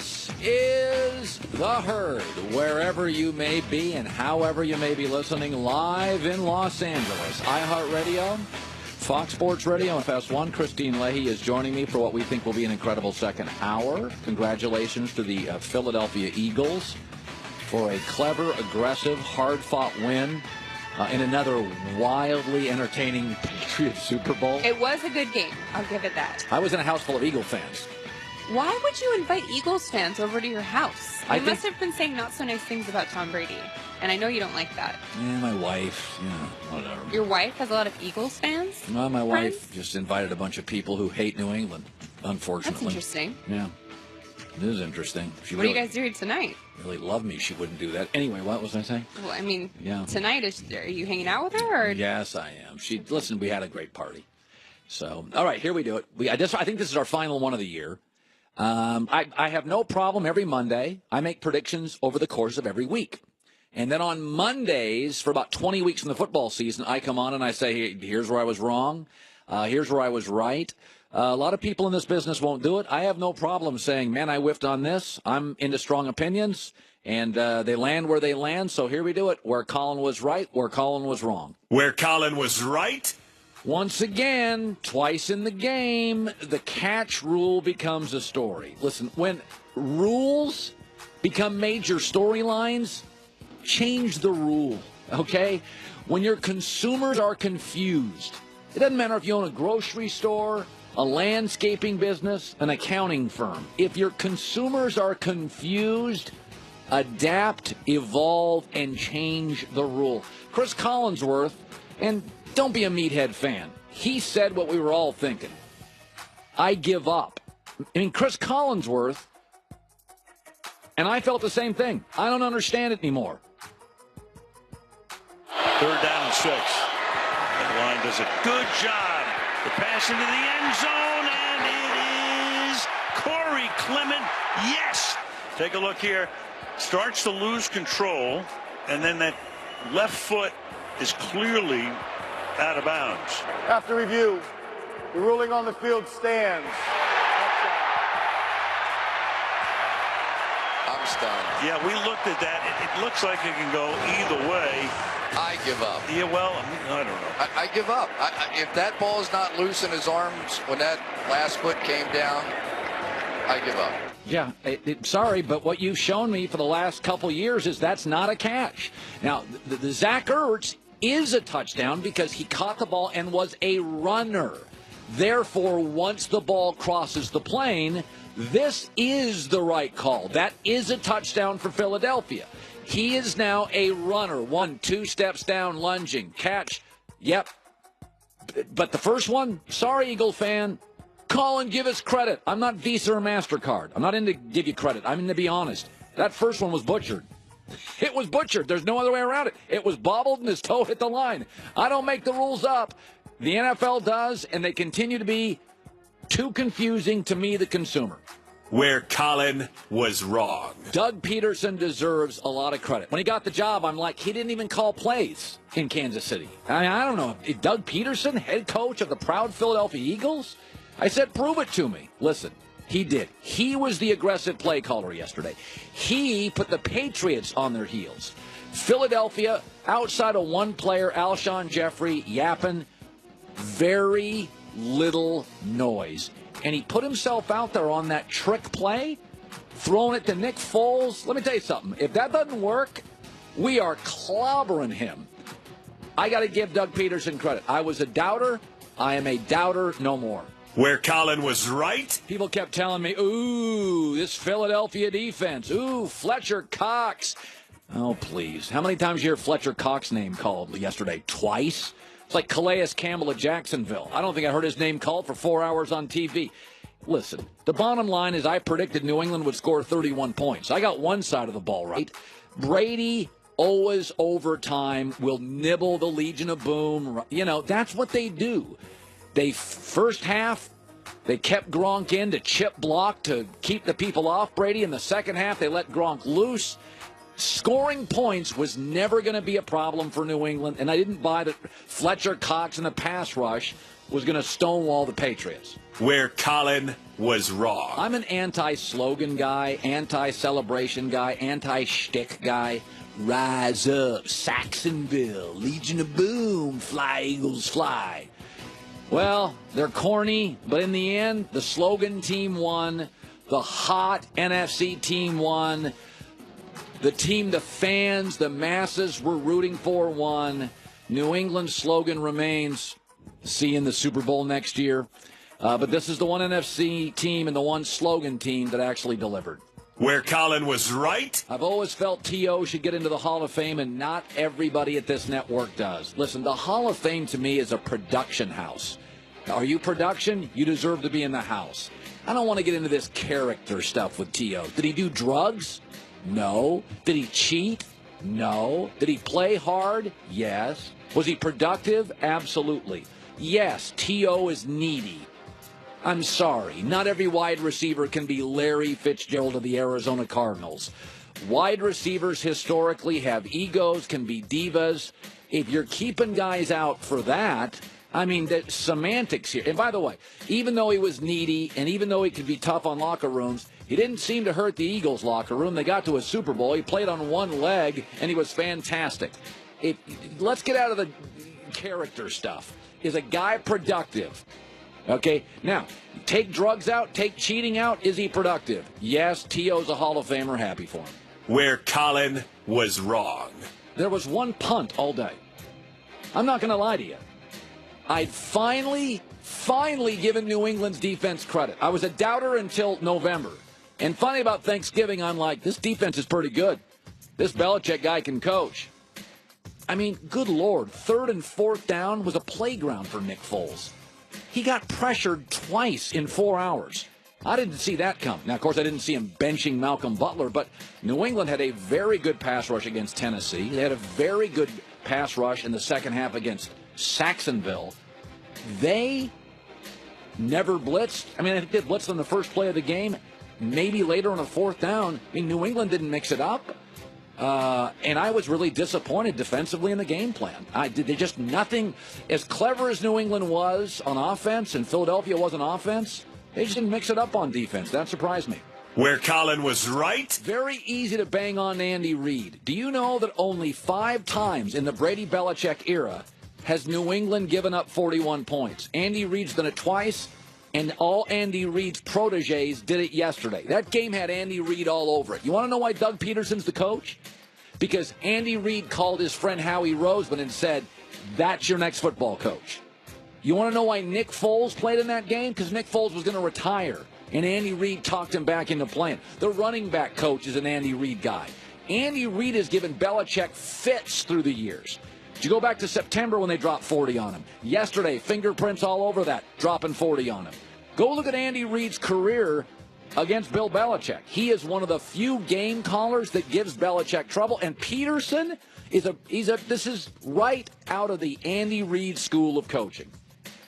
This is The Herd, wherever you may be and however you may be listening, live in Los Angeles. iHeartRadio, Fox Sports Radio, and FS1. Christine Leahy is joining me for what we think will be an incredible second hour. Congratulations to the Philadelphia Eagles for a clever, aggressive, hard-fought win in another wildly entertaining Patriots Super Bowl. It was a good game. I'll give it that. I was in a house full of Eagle fans. Why would you invite Eagles fans over to your house? You must have been saying not so nice things about Tom Brady. And I know you don't like that. Yeah, my wife, whatever. Your wife has a lot of Eagles fans? Well, my wife just invited a bunch of people who hate New England, unfortunately. That's interesting. Yeah, it is interesting. What are you guys doing tonight? Really loved me, she wouldn't do that. Anyway, what was I saying? Well, I mean, tonight, are you hanging out with her? Or? Yes, I am. Listen, we had a great party. So, all right, here we do it. I think this is our final one of the year. I have no problem every Monday. I make predictions over the course of every week. And then on Mondays, for about 20 weeks in the football season, I come on and I say, hey, here's where I was wrong. Here's where I was right. A lot of people in this business won't do it. I have no problem saying, man, I whiffed on this. I'm into strong opinions, and they land where they land. So here we do it. Where Colin was right, where Colin was wrong. Where Colin was right? Once again, twice in the game, the catch rule becomes a story. Listen, when rules become major storylines, change the rule, okay? When your consumers are confused, it doesn't matter if you own a grocery store, a landscaping business, an accounting firm. If your consumers are confused, adapt, evolve, and change the rule. Chris Collinsworth, and don't be a meathead fan. He said what we were all thinking. I give up. I mean, Chris Collinsworth, and I felt the same thing. I don't understand it anymore. 3rd down and 6. That line does a good job. The pass into the end zone, and it is Corey Clement. Yes! Take a look here. Starts to lose control, and then that left foot is clearly out of bounds. After review, the ruling on the field stands. I'm stunned. Yeah, we looked at that. It looks like it can go either way. I give up. Yeah, well, I don't know. I give up. If that ball is not loose in his arms when that last foot came down, I give up. Yeah, sorry, but what you've shown me for the last couple years is that's not a catch. Now, the Zach Ertz is a touchdown because he caught the ball and was a runner. Therefore, once the ball crosses the plane, this is the right call. That is a touchdown for Philadelphia. He is now a runner. 1, 2 steps down, lunging, catch. Yep. But the first one, sorry, Eagle fan. Colin, give us credit. I'm not Visa or MasterCard. I'm not in to give you credit. I'm in to be honest. That first one was butchered. It was butchered. There's no other way around it. It was bobbled and his toe hit the line. I don't make the rules up. The NFL does, and they continue to be too confusing to me, the consumer. Where Colin was wrong. Doug Peterson deserves a lot of credit. When he got the job, I'm like, he didn't even call plays in Kansas City. I don't know. Doug Peterson, head coach of the proud Philadelphia Eagles? I said, prove it to me. Listen, he did. He was the aggressive play caller yesterday. He put the Patriots on their heels. Philadelphia, outside of one player, Alshon Jeffrey, yapping, very little noise. And he put himself out there on that trick play, throwing it to Nick Foles. Let me tell you something. If that doesn't work, we are clobbering him. I got to give Doug Peterson credit. I was a doubter. I am a doubter no more. Where Colin was right? People kept telling me, ooh, this Philadelphia defense. Ooh, Fletcher Cox. Oh, please. How many times did you hear Fletcher Cox's name called yesterday? Twice? It's like Calais Campbell of Jacksonville. I don't think I heard his name called for 4 hours on TV. Listen, the bottom line is I predicted New England would score 31 points. I got one side of the ball right. Brady, always overtime, will nibble the Legion of Boom. You know, that's what they do. First half, they kept Gronk in to chip block to keep the people off Brady. In the second half, they let Gronk loose. Scoring points was never going to be a problem for New England, and I didn't buy that Fletcher Cox in the pass rush was going to stonewall the Patriots. Where Colin was wrong. I'm an anti-slogan guy, anti-celebration guy, anti-shtick guy. Rise up, Saxonville, Legion of Boom, fly, Eagles, fly. Well, they're corny, but in the end, the slogan team won. The hot NFC team won. The team the fans, the masses were rooting for won. New England's slogan remains, see you in the Super Bowl next year. But this is the one NFC team and the one slogan team that actually delivered. Where Colin was right. I've always felt T.O. should get into the Hall of Fame, and not everybody at this network does. Listen, the Hall of Fame to me is a production house. Are you production? You deserve to be in the house. I don't want to get into this character stuff with T.O. Did he do drugs? No. Did he cheat? No. Did he play hard? Yes. Was he productive? Absolutely. Yes, T.O. is needy. I'm sorry. Not every wide receiver can be Larry Fitzgerald of the Arizona Cardinals. Wide receivers historically have egos, can be divas. If you're keeping guys out for that, I mean, the semantics here. And by the way, even though he was needy and even though he could be tough on locker rooms, he didn't seem to hurt the Eagles' locker room. They got to a Super Bowl. He played on one leg, and he was fantastic. Let's get out of the character stuff. Is a guy productive? Okay, now, take drugs out, take cheating out. Is he productive? Yes, T.O.'s a Hall of Famer. Happy for him. Where Colin was wrong. There was one punt all day. I'm not going to lie to you. I'd finally given New England's defense credit. I was a doubter until November. And funny about Thanksgiving, I'm like, this defense is pretty good. This Belichick guy can coach. I mean, good Lord, 3rd and 4th down was a playground for Nick Foles. He got pressured twice in 4 hours. I didn't see that come. Now, of course, I didn't see him benching Malcolm Butler, but New England had a very good pass rush against Tennessee. They had a very good pass rush in the second half against Saxonville. They never blitzed. I mean, I think they blitzed on the first play of the game, maybe later on a 4th down. I mean, New England didn't mix it up. And I was really disappointed defensively in the game plan. They just nothing. As clever as New England was on offense and Philadelphia was on offense, they just didn't mix it up on defense. That surprised me. Where Colin was right. Very easy to bang on Andy Reid. Do you know that only 5 times in the Brady-Belichick era has New England given up 41 points? Andy Reid's done it twice, and all Andy Reid's proteges did it yesterday. That game had Andy Reid all over it. You want to know why Doug Peterson's the coach? Because Andy Reid called his friend Howie Roseman and said, that's your next football coach. You want to know why Nick Foles played in that game? Because Nick Foles was going to retire, and Andy Reid talked him back into playing. The running back coach is an Andy Reid guy. Andy Reid has given Belichick fits through the years. Did you go back to September when they dropped 40 on him? Yesterday, fingerprints all over that, dropping 40 on him. Go look at Andy Reid's career against Bill Belichick. He is one of the few game callers that gives Belichick trouble. And Peterson this is right out of the Andy Reid school of coaching.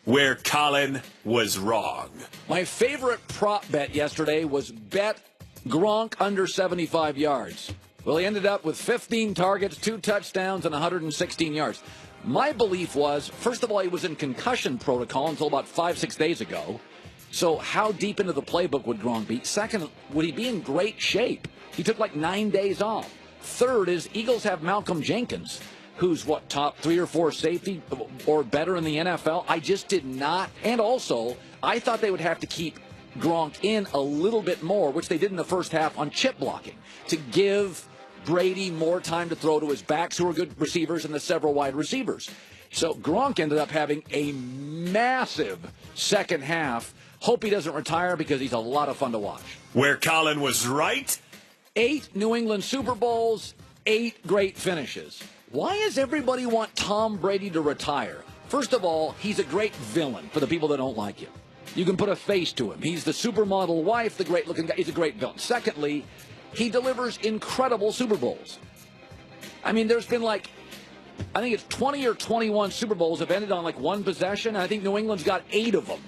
Where Colin was wrong. My favorite prop bet yesterday was bet Gronk under 75 yards. Well, he ended up with 15 targets, 2 touchdowns, and 116 yards. My belief was, first of all, he was in concussion protocol until about 5-6 days ago. So how deep into the playbook would Gronk be? Second, would he be in great shape? He took like 9 days off. Third is Eagles have Malcolm Jenkins, who's top 3 or 4 safety or better in the NFL. I just did not. And also, I thought they would have to keep Gronk in a little bit more, which they did in the first half on chip blocking, to give Brady more time to throw to his backs, who are good receivers, and the several wide receivers. So Gronk ended up having a massive second half. Hope he doesn't retire because he's a lot of fun to watch. Where Colin was right. 8 New England Super Bowls, 8 great finishes. Why does everybody want Tom Brady to retire? First of all, he's a great villain for the people that don't like him. You can put a face to him. He's the supermodel wife, the great-looking guy. He's a great villain. Secondly, he delivers incredible Super Bowls. I mean, there's been I think it's 20 or 21 Super Bowls have ended on one possession, and I think New England's got 8 of them.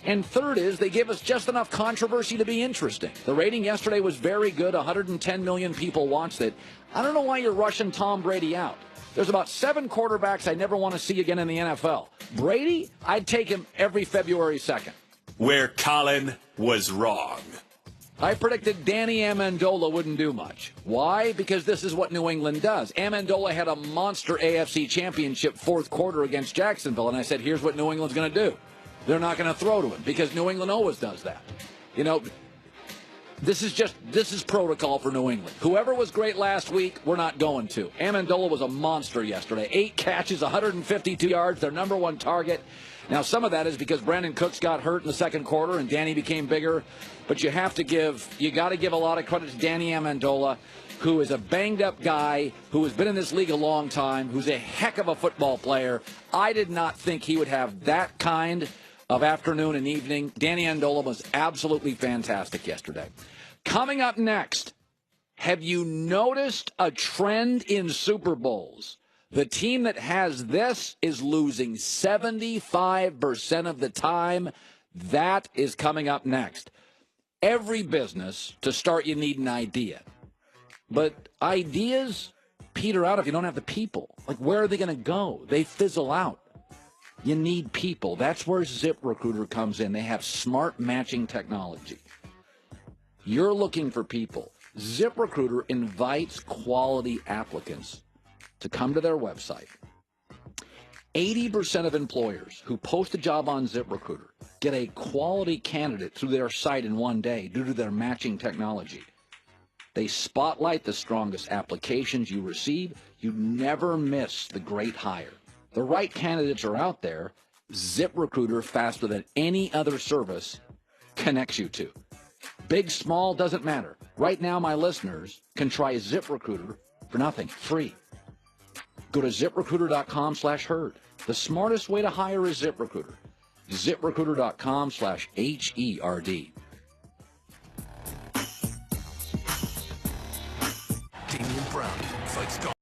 And third is they give us just enough controversy to be interesting. The rating yesterday was very good. 110 million people watched it. I don't know why you're rushing Tom Brady out. There's about 7 quarterbacks I never want to see again in the NFL. Brady, I'd take him every February 2nd. Where Colin was wrong. I predicted Danny Amendola wouldn't do much. Why? Because this is what New England does. Amendola had a monster AFC championship fourth quarter against Jacksonville, and I said, here's what New England's going to do. They're not going to throw to him because New England always does that. You know, this is protocol for New England. Whoever was great last week, we're not going to. Amendola was a monster yesterday. 8 catches, 152 yards, their number one target. Now, some of that is because Brandon Cooks got hurt in the second quarter and Danny became bigger. But you got to give a lot of credit to Danny Amendola, who is a banged-up guy, who has been in this league a long time, who's a heck of a football player. I did not think he would have that kind of afternoon and evening. Danny Amendola was absolutely fantastic yesterday. Coming up next, have you noticed a trend in Super Bowls? The team that has this is losing 75% of the time. That is coming up next. Every business, to start, you need an idea. But ideas peter out if you don't have the people. Like, where are they going to go? They fizzle out. You need people. That's where ZipRecruiter comes in. They have smart matching technology. You're looking for people. ZipRecruiter invites quality applicants to come to their website. 80% of employers who post a job on ZipRecruiter get a quality candidate through their site in one day due to their matching technology. They spotlight the strongest applications you receive. You never miss the great hire. The right candidates are out there. ZipRecruiter, faster than any other service, connects you to. Big, small, doesn't matter. Right now, my listeners can try ZipRecruiter for nothing, free. Go to ZipRecruiter.com/herd. The smartest way to hire is ZipRecruiter. ZipRecruiter.com/HERD. Damian Brown fights